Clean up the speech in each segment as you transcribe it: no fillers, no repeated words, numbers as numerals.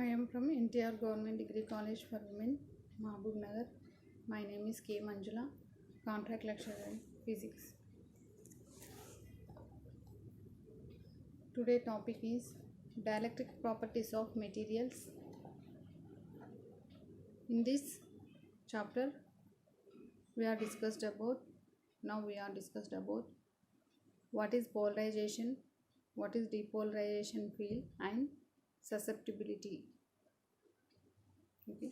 I am from NTR Government Degree College for Women, Mahbub Nagar. My name is K. Manjula, Contract Lecturer in Physics. Today topic is Dielectric Properties of Materials. In this chapter, we are discussed about what is polarization, what is depolarization field, and susceptibility. Okay.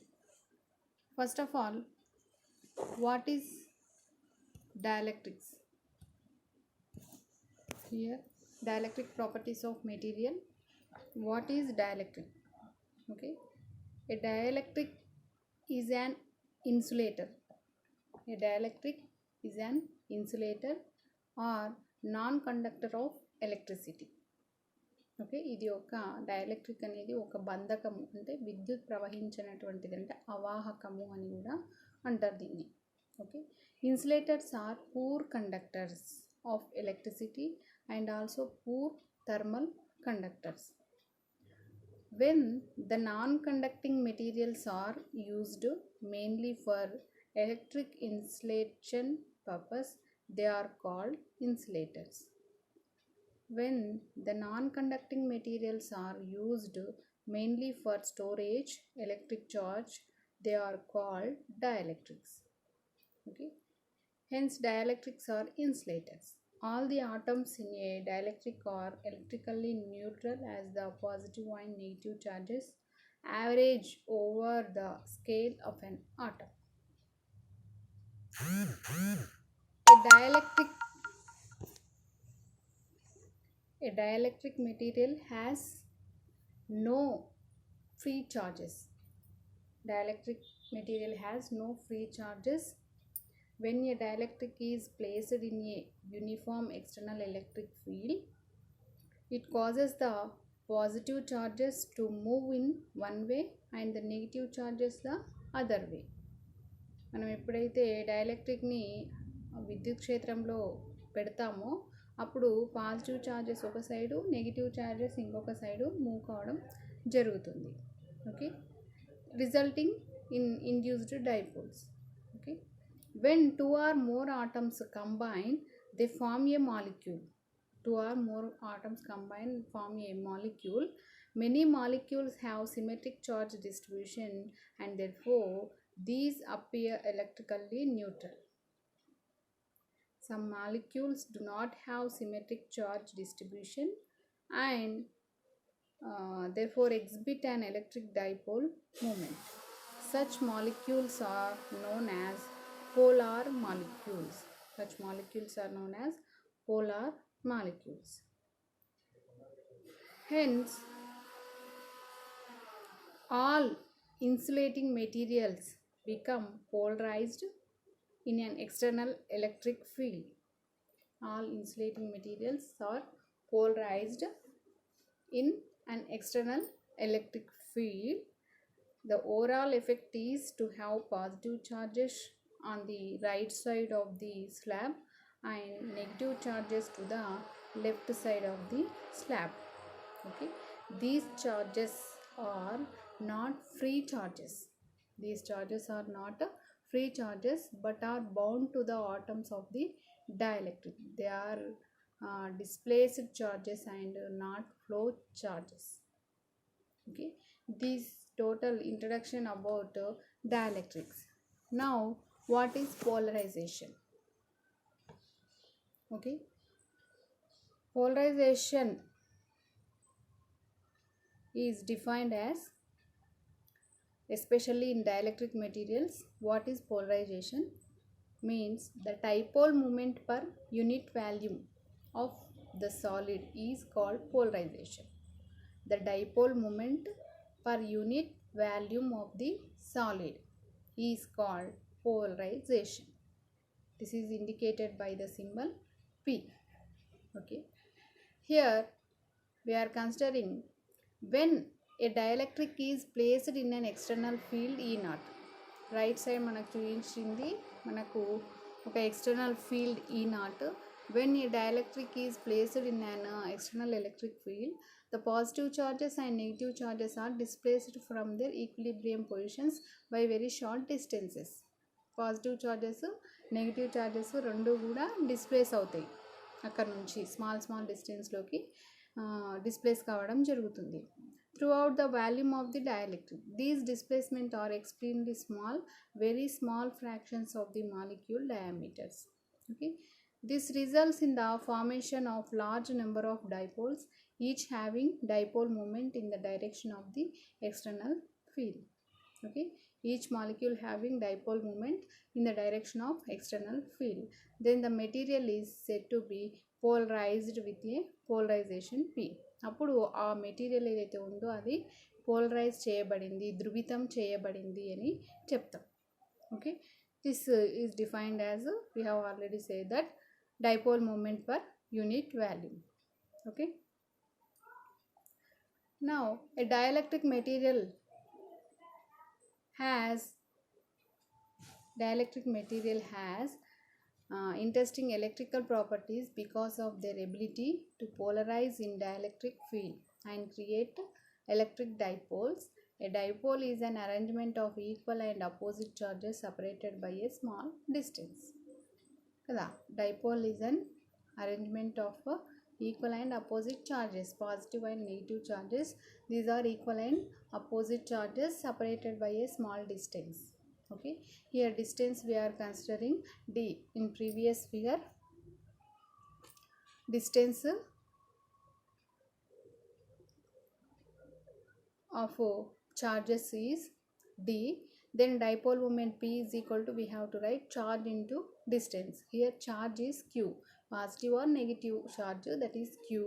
First of all, what is dielectrics? Here, dielectric properties of material. What is dielectric? Okay, a dielectric is an insulator. A dielectric is an insulator or non-conductor of electricity. Okay, ఇది ఒక dielectric అనేది ఒక బంధకము, అంటే విద్యుత్ ప్రవహించినటువంటిది, అంటే అవాహకము అని కూడా అంటారు దీన్ని. Okay, insulators are poor conductors of electricity and also poor thermal conductors. When the non-conducting materials are used mainly for electric insulation purpose, they are called insulators. When the non-conducting materials are used mainly for storage electric charge, they are called dielectrics. Okay, hence dielectrics are insulators. All the atoms in a dielectric are electrically neutral as the positive and negative charges average over the scale of an atom. A dielectric material has no free charges. Dielectric material has no free charges. When a dielectric is placed in a uniform external electric field, it causes the positive charges to move in one way and the negative charges the other way. మనం ఎప్పుడైతే డైఎలక్ట్రిక్ని విద్యుత్ క్షేత్రంలో పెడతామో అప్పుడు positive charges ఒక side, negative charges ఇంకొక side move కావడం జరుగుతుంది. Okay, resulting in induced dipoles. Okay, when two or more atoms combine, they form a molecule. Two or more atoms combine form a molecule. Many molecules have symmetric charge distribution and therefore these appear electrically neutral. Some molecules do not have symmetric charge distribution and therefore exhibit an electric dipole moment. Such molecules are known as polar molecules. Such molecules are known as polar molecules. Hence, all insulating materials become polarized in an external electric field. All insulating materials are polarized in an external electric field. The overall effect is to have positive charges on the right side of the slab and negative charges to the left side of the slab. Okay, these charges are not free charges. These charges are not free charges but are bound to the atoms of the dielectric. They are displaced charges and not flow charges. Okay, this total introduction about dielectrics. Now, what is polarization? Okay, polarization is defined as, especially in dielectric materials, what is polarization? Means the dipole moment per unit volume of the solid is called polarization. The dipole moment per unit volume of the solid is called polarization. This is indicated by the symbol P. Okay, here we are considering when a dielectric is placed in an external field E naught. Right side మనకు చూపించింది, మనకు ఒక external field E naught. When a dielectric is placed in an external electric field, The positive charges and negative charges are displaced from their equilibrium positions by very short distances. Positive charges negative charges రెండు కూడా displays అవుతాయి, అక్కడ నుంచి small డిస్టెన్స్లోకి displays కావడం జరుగుతుంది. Throughout the volume of the dielectric, these displacements are extremely small, very small fractions of the molecule diameters. Okay, this results in the formation of large number of dipoles, each having dipole moment in the direction of the external field. Okay, each molecule having dipole moment in the direction of external field. Then the material is said to be polarized with a polarization P. అప్పుడు ఆ material ఏదైతే ఉందో అది polarise చేయబడింది, ధృవితం చేయబడింది అని చెప్తాం. Okay, this is defined as we have already say that dipole moment per unit volume. Okay, now a dielectric material has interesting electrical properties because of their ability to polarize in dielectric field and create electric dipoles. A dipole is an arrangement of equal and opposite charges separated by a small distance. Kada dipole is an arrangement of equal and opposite charges, positive and negative charges. These are equal and opposite charges separated by a small distance. Okay, here distance we are considering d. In previous figure, distance of charges is d. Then dipole moment P is equal to, we have to write charge into distance. Here charge is q, positive or negative charge, that is q,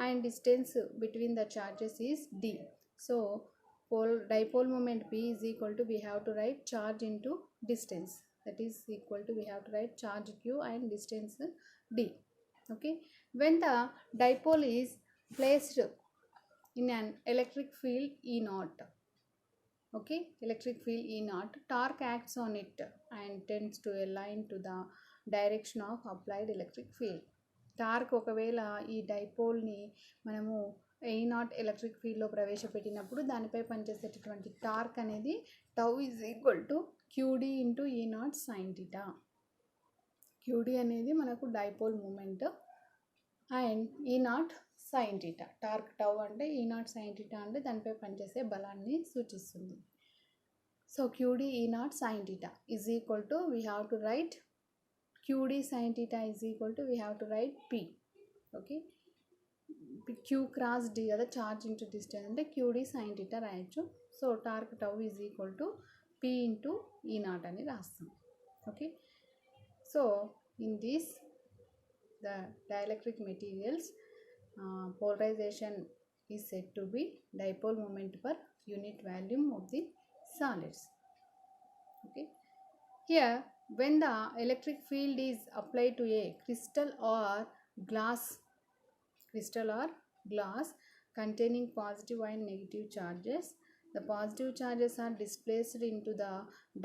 and distance between the charges is d. So dipole moment P is equal to, we have to write charge into distance, that is equal to, we have to write charge q and distance d. Okay, when the dipole is placed in an electric field E naught, okay, electric field E naught, torque acts on it and tends to align to the direction of applied electric field. Torque ఒకవేళ ఈ డైపోల్ని మనము E naught electric ఫీల్డ్లో ప్రవేశపెట్టినప్పుడు దానిపై పనిచేసేటటువంటి torque అనేది tau is equal to QD into E naught sine theta. QD అనేది మనకు dipole moment and E naught sine theta. Torque tau అంటే E naught సైన్ థీటా అంటే దానిపై పనిచేసే బలాన్ని సూచిస్తుంది. So QD E naught sine theta is equal to, we have to write QD sin theta is equal to, we have to write P. Okay, Q cross D కదా, charge into distance అంటే QD sin theta రాయొచ్చు. So torque tau is equal to P into E naught అని రాస్తాం. Okay, so in this the dielectric materials polarization is said to be dipole moment per unit volume of the solids. Okay, here when the electric field is applied to a crystal or glass containing positive and negative charges, the positive charges are displaced into the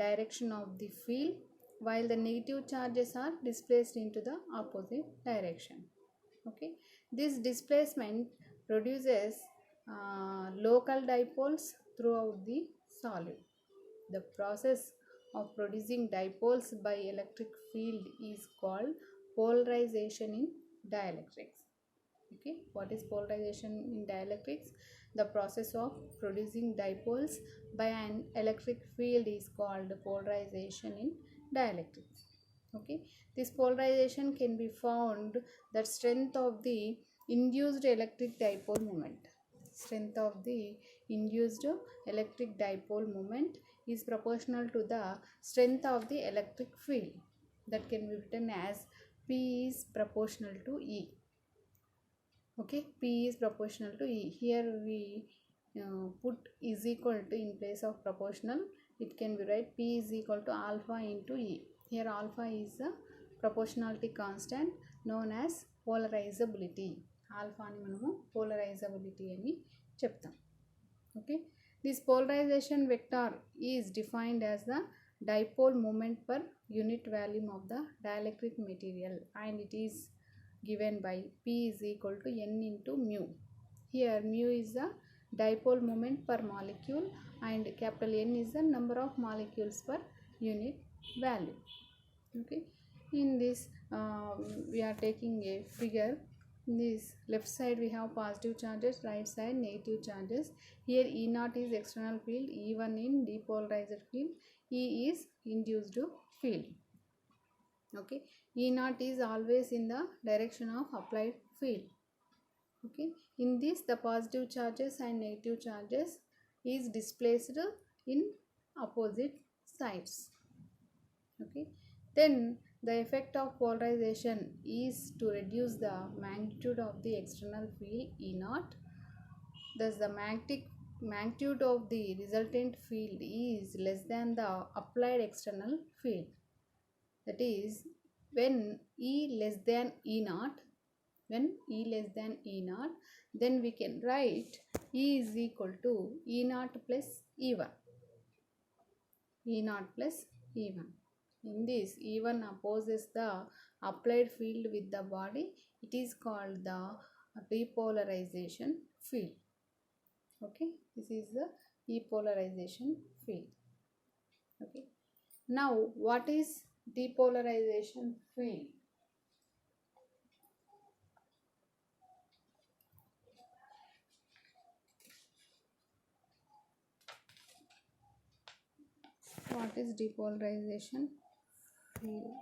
direction of the field while the negative charges are displaced into the opposite direction. Okay, this displacement produces local dipoles throughout the solid. The process of producing dipoles by electric field is called polarization in dielectrics. Okay, what is polarization in dielectrics? The process of producing dipoles by an electric field is called polarization in dielectrics. Okay, this polarization can be found that strength of the induced electric dipole moment. Strength of the induced electric dipole moment is proportional to the strength of the electric field. That can be written as P is proportional to E. Okay, P is proportional to E. Here we put is equal to in place of proportional. It can be write P is equal to alpha into E. Here alpha is a proportionality constant known as polarizability. Alpha ni manamu polarizability ani cheptam. Okay, this polarization vector is defined as the dipole moment per unit volume of the dielectric material and it is given by P is equal to N into mu. Here mu is the dipole moment per molecule and capital N is the number of molecules per unit value. Okay, in this we are taking a figure. In this left side we have positive charges, right side negative charges. Here E naught is external field, E1 in depolarized field, E is induced field. Okay, E naught is always in the direction of applied field. Okay, in this the positive charges and negative charges is displaced in opposite sides. Okay, then the effect of polarization is to reduce the magnitude of the external field E naught. Thus the magnitude of the resultant field is less than the applied external field. That is, when E less than E naught, then we can write E is equal to E naught plus E1. E naught plus E1. In this, E1 opposes the applied field with the body. It is called the depolarization field. Okay, this is the depolarization field. Okay, now what is depolarization field? What is depolarization field?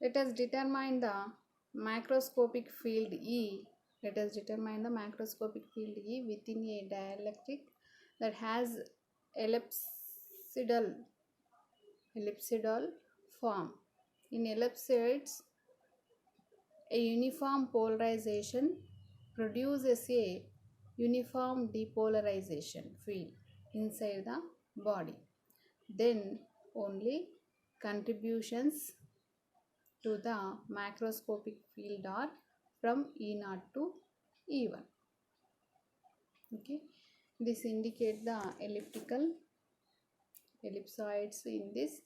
Let us determine the macroscopic field E. Let us determine the macroscopic field E within a dielectric that has ellipsoidal form. In ellipsoids, a uniform polarization produces a uniform depolarization field inside the body. Then only contributions to the macroscopic field are from E0 to E1. Okay, this indicates the ellipsoids in this.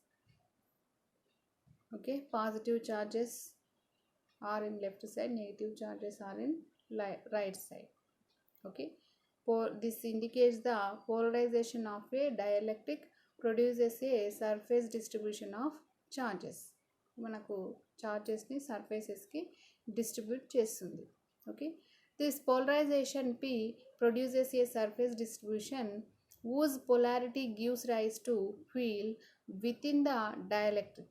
Okay, positive charges are in left side, negative charges are in right side. Okay, this indicates the polarization of a dielectric produces a surface distribution of charges. మనకు చార్జెస్ని సర్ఫేసెస్కి distribute చేస్తుంది. Okay, this polarisation P produces a surface distribution whose polarity gives rise to field within the dielectric.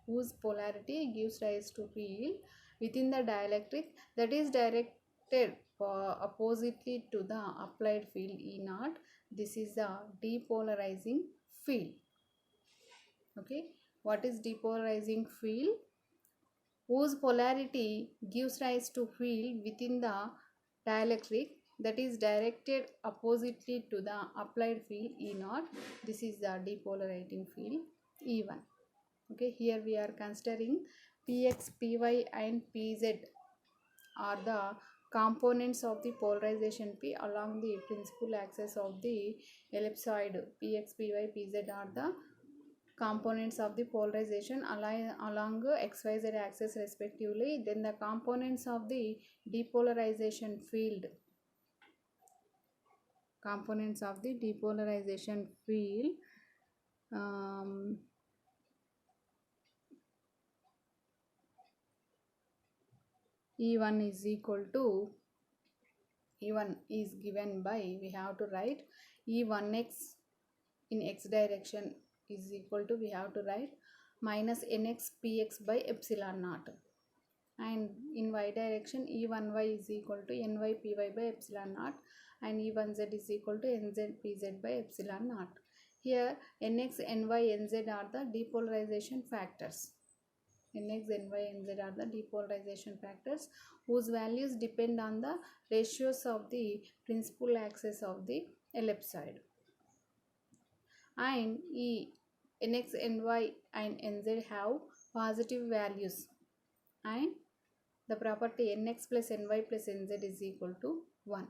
Whose polarity gives rise to field within the dielectric that is directed oppositely to the applied field E0. This is the depolarizing field. Okay, what is depolarizing field? Whose polarity gives rise to field within the dielectric that is directed oppositely to the applied field E0. This is the depolarizing field E1. Okay, here we are considering Px, Py and Pz are the components of the polarization P along the principal axis of the ellipsoid. Px, Py, Pz are the components of the polarization along xyz axis respectively. Then the components of the depolarization field. Components of the depolarization field. E1 is equal to E1 is given by, we have to write E1x in x direction is equal to, we have to write minus nx px by epsilon naught, and in y direction E1y is equal to ny py by epsilon naught, and E1z is equal to nz pz by epsilon naught. Here nx, ny, nz are the depolarization factors. Nx, ny, nz are the depolarization factors whose values depend on the ratios of the principal axis of the ellipsoid. And nx, ny and nz have positive values. and the property nx plus ny plus nz is equal to 1.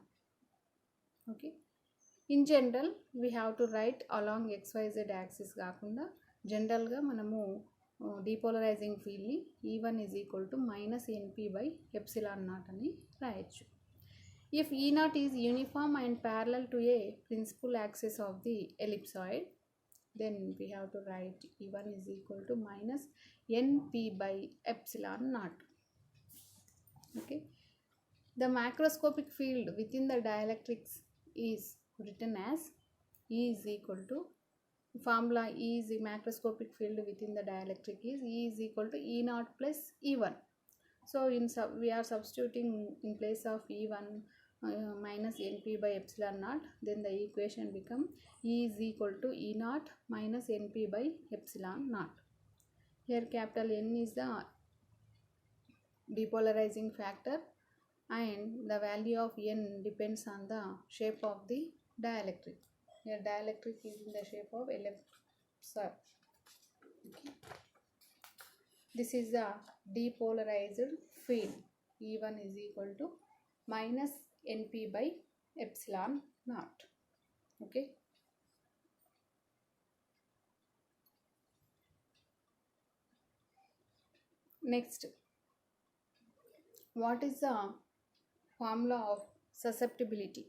Okay, in general we have to write along xyz axis కాకుండా జనరల్గా మనము డీపోలరైజింగ్ ఫీల్డ్ని E1 is equal to minus np by epsilon naught అని రాయొచ్చు. If E naught is uniform and parallel to a principal axis of the ellipsoid, then we have to write E1 is equal to minus np by epsilon naught. Okay, the macroscopic field within the dielectrics is written as E is equal to, formula E is the macroscopic field within the dielectric is E is equal to E naught plus E1. So we are substituting in place of E1 minus np by epsilon naught, then the equation become E is equal to E naught minus np by epsilon naught. Here capital N is the depolarizing factor and the value of n depends on the shape of the dielectric. Here dielectric is in the shape of ellipsoid. Okay. This is the depolarized field. E1 is equal to minus np by epsilon naught. Okay. Next, what is the formula of susceptibility,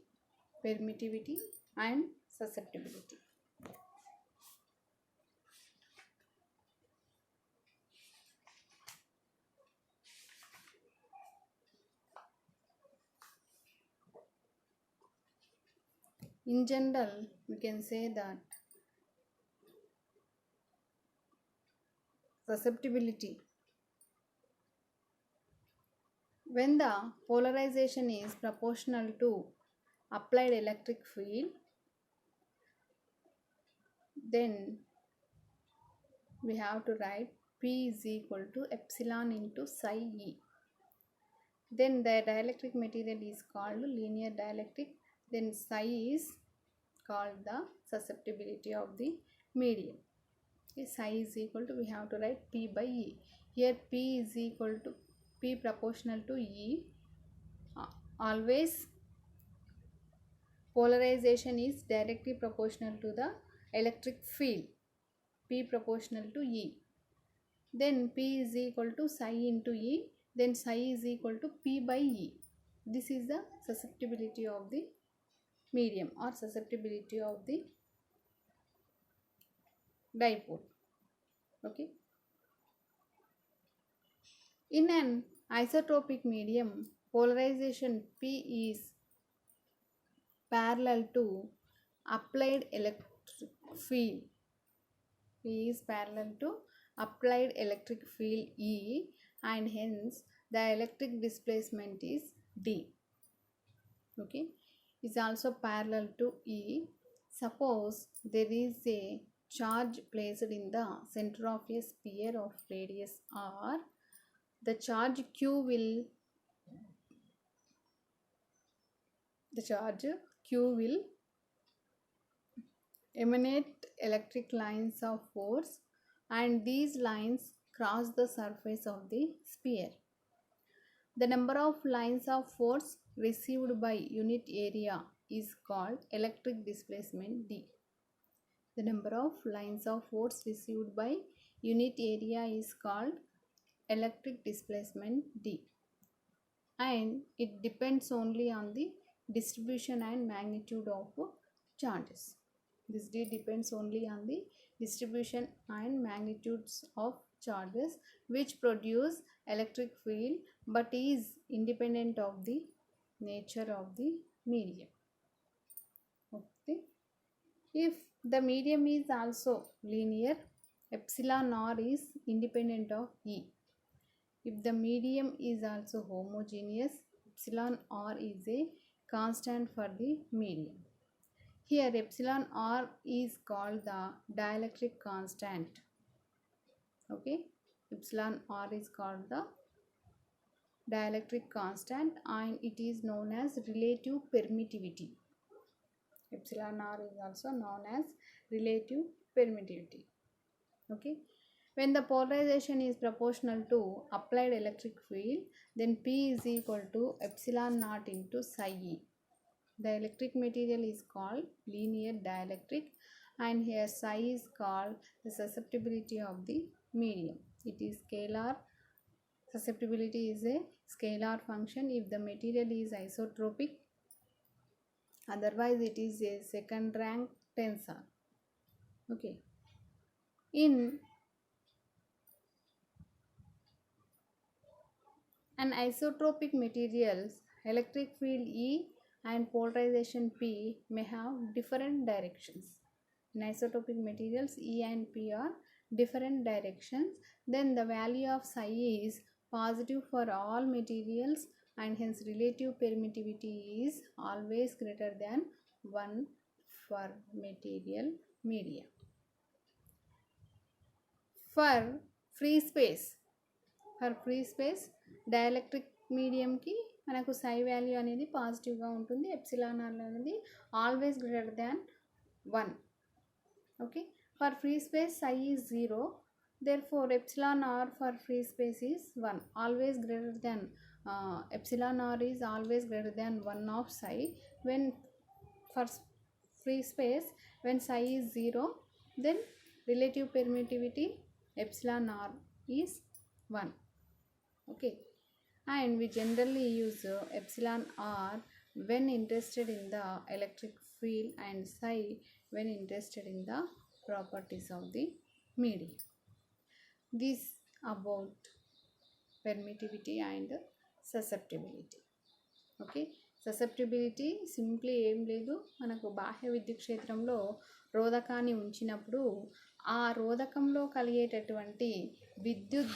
permittivity and susceptibility? In general, we can say that susceptibility, when the polarization is proportional to applied electric field, then we have to write P is equal to epsilon into psi E. Then the dielectric material is called linear dielectric, then psi is called the susceptibility of the medium. Okay, psi is equal to, we have to write P by E. Here P is equal to P proportional to E. Always polarization is directly proportional to the electric field, P proportional to E. Then P is equal to psi into E, then psi is equal to P by E. This is the susceptibility of the medium or susceptibility of the dipole. Okay. In an isotropic medium, polarization P is parallel to applied electric field. P is parallel to applied electric field E, and hence the electric displacement is D. Okay, is also parallel to E. Suppose there is a charge placed in the center of a sphere of radius R. The charge Q will emanate electric lines of force, and these lines cross the surface of the sphere. The number of lines of force received by unit area is called electric displacement D. The number of lines of force received by unit area is called electric displacement D, and it depends only on the distribution and magnitude of charges. This D depends only on the distribution and magnitudes of charges which produce electric field, but is independent of the nature of the medium. Okay. If the medium is also linear, epsilon r is independent of E. If the medium is also homogeneous, epsilon r is a constant for the medium. Here epsilon r is called the dielectric constant. Okay, epsilon r is called the dielectric constant, and it is known as relative permittivity. Epsilon r is also known as relative permittivity. Okay, When the polarization is proportional to applied electric field, then P is equal to epsilon naught into psi E. The electric material is called linear dielectric, and here psi is called the susceptibility of the medium. It is scalar. Susceptibility is a scalar function if the material is isotropic, otherwise it is a second rank tensor. Okay. In an isotropic materials, electric field E and polarization P may have different directions. In isotopic materials, E and P are different directions. Then the value of psi is positive for all materials, and hence relative permittivity is always greater than 1 for material media. For free space, dielectric మీడియంకి మనకు psi value అనేది పాజిటివ్గా ఉంటుంది, epsilon r అనేది always greater than 1. Okay, for free space psi is 0, therefore epsilon r for free space is 1, always greater than epsilon r is always greater than 1 of psi. When for free space, when psi is 0, then relative permittivity epsilon r is 1. Okay, and we generally use epsilon r when interested in the electric field and psi when interested in the properties of the medium. This about permittivity and susceptibility. Okay, susceptibility simply ఏం లేదు, మనకు బాహ్య విద్యుత్ క్షేత్రంలో రోధకాన్ని ఉంచినప్పుడు ఆ రోధకంలో కలిగేటటువంటి విద్యుత్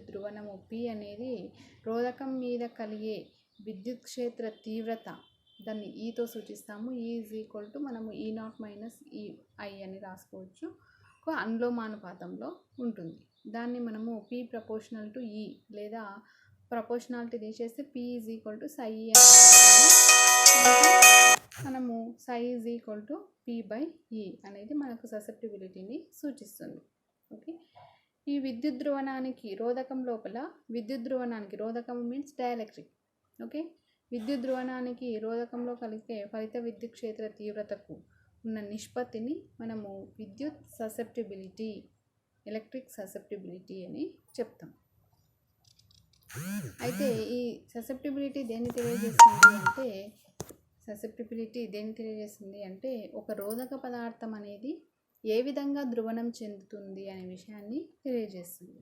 ధ్రువణం, P అనేది రోధకం మీద కలిగే విద్యుత్ క్షేత్ర తీవ్రత, దాన్ని ఈతో సూచిస్తాము. ఈ ఈజ్ ఈక్వల్ టు మనము E0 మైనస్ EI అని రాసుకోవచ్చు, అనులోమానుపాతంలో ఉంటుంది. దాన్ని మనము P ప్రపోర్షనల్ టు E లేదా ప్రపోర్షనాలిటీ తీసేస్తే P is equal to psi E అని మనము psi is equal to P/E అనేది మనకు ససెప్టిబిలిటీని సూచిస్తుంది. ఓకే, ఈ విద్యుత్ ధ్రువణానికి రోధకం లోపల రోధకం మీన్స్ డైఎలక్ట్రిక్. ఓకే, విద్యుత్ ధ్రువణానికి రోధకంలో కలిగే ఫలిత విద్యుత్ క్షేత్ర తీవ్రతకు ఉన్న నిష్పత్తిని మనము విద్యుత్ ససెప్టిబిలిటీ, ఎలక్ట్రిక్ ససెప్టిబిలిటీ అని చెప్తాం. అయితే ఈ ససెప్టిబిలిటీ దేన్ని తెలియజేస్తుంది అంటే ఒక రోధక పదార్థం అనేది ఏ విధంగా ధ్రువణం చెందుతుంది అనే విషయాన్ని తెలియజేస్తుంది.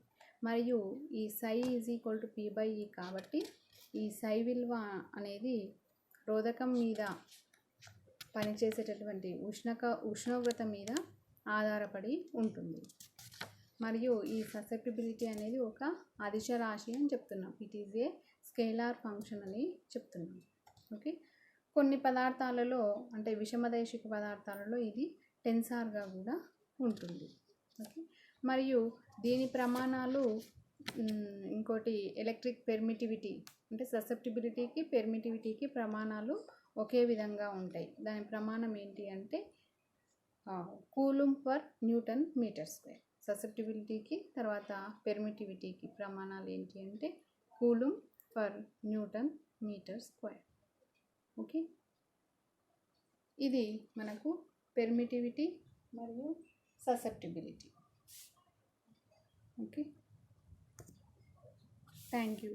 మరియు ఈ psi is equal to P/E కాబట్టి ఈ psi విలువ అనేది రోధకం మీద పనిచేసేటటువంటి ఉష్ణోగ్రత మీద ఆధారపడి ఉంటుంది. మరియు ఈ ససెప్టిబిలిటీ అనేది ఒక అదిశ రాశి అని చెప్తున్నాం. It is a scalar function అని చెప్తున్నాం. ఓకే, కొన్ని పదార్థాలలో అంటే విషమదైశిక పదార్థాలలో ఇది టెన్సార్గా కూడా ఉంటుంది. ఓకే, మరియు దీని ప్రమాణాలు ఇంకోటి ఎలక్ట్రిక్ పెర్మిటివిటీ అంటే ససెప్టిబిలిటీకి పెర్మిటివిటీకి ప్రమాణాలు ఒకే విధంగా ఉంటాయి. దాని ప్రమాణం ఏంటి అంటే coulomb per newton metre square. ససెప్టిబిలిటీకి తర్వాత పెర్మిటివిటీకి ప్రమాణాలు ఏంటి అంటే coulomb per newton metre square. Okay, ఇది మనకు పెర్మిటివిటీ మరియు ససెప్టిబిలిటీ. Okay, thank you.